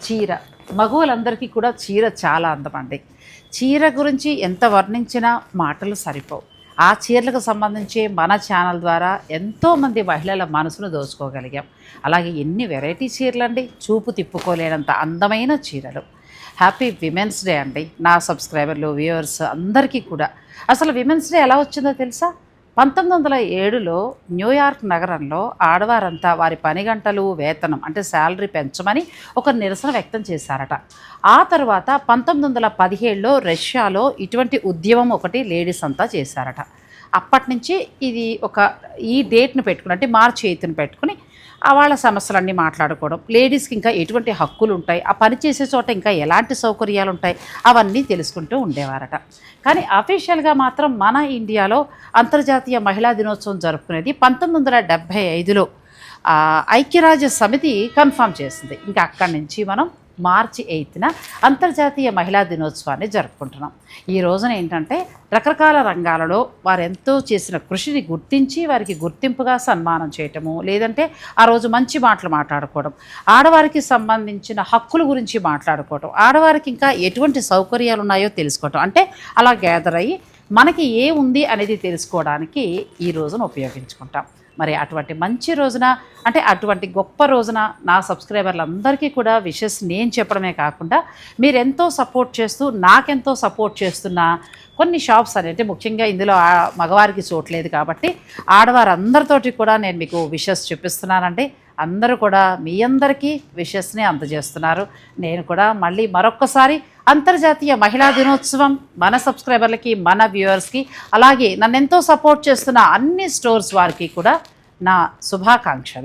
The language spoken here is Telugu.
చీర మగవులందరికీ కూడా చీర చాలా అందమండి. చీర గురించి ఎంత వర్ణించినా మాటలు సరిపోవు. ఆ చీరలకు సంబంధించి మన ఛానల్ ద్వారా ఎంతోమంది మహిళల మనసును దోచుకోగలిగాం. అలాగే ఎన్ని వెరైటీ చీరలండి, చూపు తిప్పుకోలేనంత అందమైన చీరలు. హ్యాపీ విమెన్స్ డే అండి నా సబ్స్క్రైబర్లు, వ్యూవర్స్ అందరికీ కూడా. అసలు విమెన్స్ డే ఎలా వచ్చిందో తెలుసా? 1907లో న్యూయార్క్ నగరంలో ఆడవారంతా వారి పని గంటలు, వేతనం అంటే శాలరీ పెంచమని ఒక నిరసన వ్యక్తం చేశారట. ఆ తర్వాత 1917లో రష్యాలో ఇటువంటి ఉద్యమం ఒకటి లేడీస్ అంతా చేశారట. అప్పటి నుంచి ఇది ఈ డేట్ను పెట్టుకుని, అంటే మార్చి 8ని పెట్టుకుని వాళ్ళ సమస్యలన్నీ మాట్లాడుకోవడం, లేడీస్కి ఇంకా ఎటువంటి హక్కులు ఉంటాయి, ఆ పని చేసే చోట ఇంకా ఎలాంటి సౌకర్యాలు ఉంటాయి, అవన్నీ తెలుసుకుంటూ ఉండేవారట. కానీ అఫీషియల్గా మాత్రం మన ఇండియాలో అంతర్జాతీయ మహిళా దినోత్సవం జరుపుకునేది 1975లో ఐక్యరాజ్య సమితి కన్ఫర్మ్ చేసింది. ఇంకా అక్కడి నుంచి మనం మార్చి 8న అంతర్జాతీయ మహిళా దినోత్సవాన్ని జరుపుకుంటున్నాం. ఈ రోజున ఏంటంటే రకరకాల రంగాలలో వారు ఎంతో చేసిన కృషిని గుర్తించి వారికి గుర్తింపుగా సన్మానం చేయటము, లేదంటే ఆ రోజు మంచి మాటలు మాట్లాడుకోవడం, ఆడవారికి సంబంధించిన హక్కుల గురించి మాట్లాడుకోవడం, ఆడవారికి ఇంకా ఎటువంటి సౌకర్యాలు ఉన్నాయో తెలుసుకోవటం, అంటే అలా గ్యాదర్ అయ్యి మనకి ఏ ఉంది అనేది తెలుసుకోవడానికి ఈ రోజున ఉపయోగించుకుంటాం. మరి అటువంటి మంచి రోజున, అంటే అటువంటి గొప్ప రోజున నా సబ్స్క్రైబర్లందరికీ కూడా విషెస్ నేను చెప్పడమే కాకుండా మీరెంతో సపోర్ట్ చేస్తూ నాకెంతో సపోర్ట్ చేస్తున్న కొన్ని షాప్స్ అనేది, ముఖ్యంగా ఇందులో మగవారికి చోట్లేదు కాబట్టి ఆడవారందరితోటి కూడా నేను మీకు విషెస్ చూపిస్తున్నానండి. అందరూ కూడా మీ అందరికీ విషెస్ని అందజేస్తున్నారు. నేను కూడా మళ్ళీ మరొక్కసారి అంతర్జాతీయ మహిళా దినోత్సవం మన సబ్స్క్రైబర్లకి, మన వ్యూవర్స్కి, అలాగే నన్ను ఎంతో సపోర్ట్ చేస్తున్న అన్ని స్టోర్స్ వారికి కూడా నా శుభాకాంక్షలు.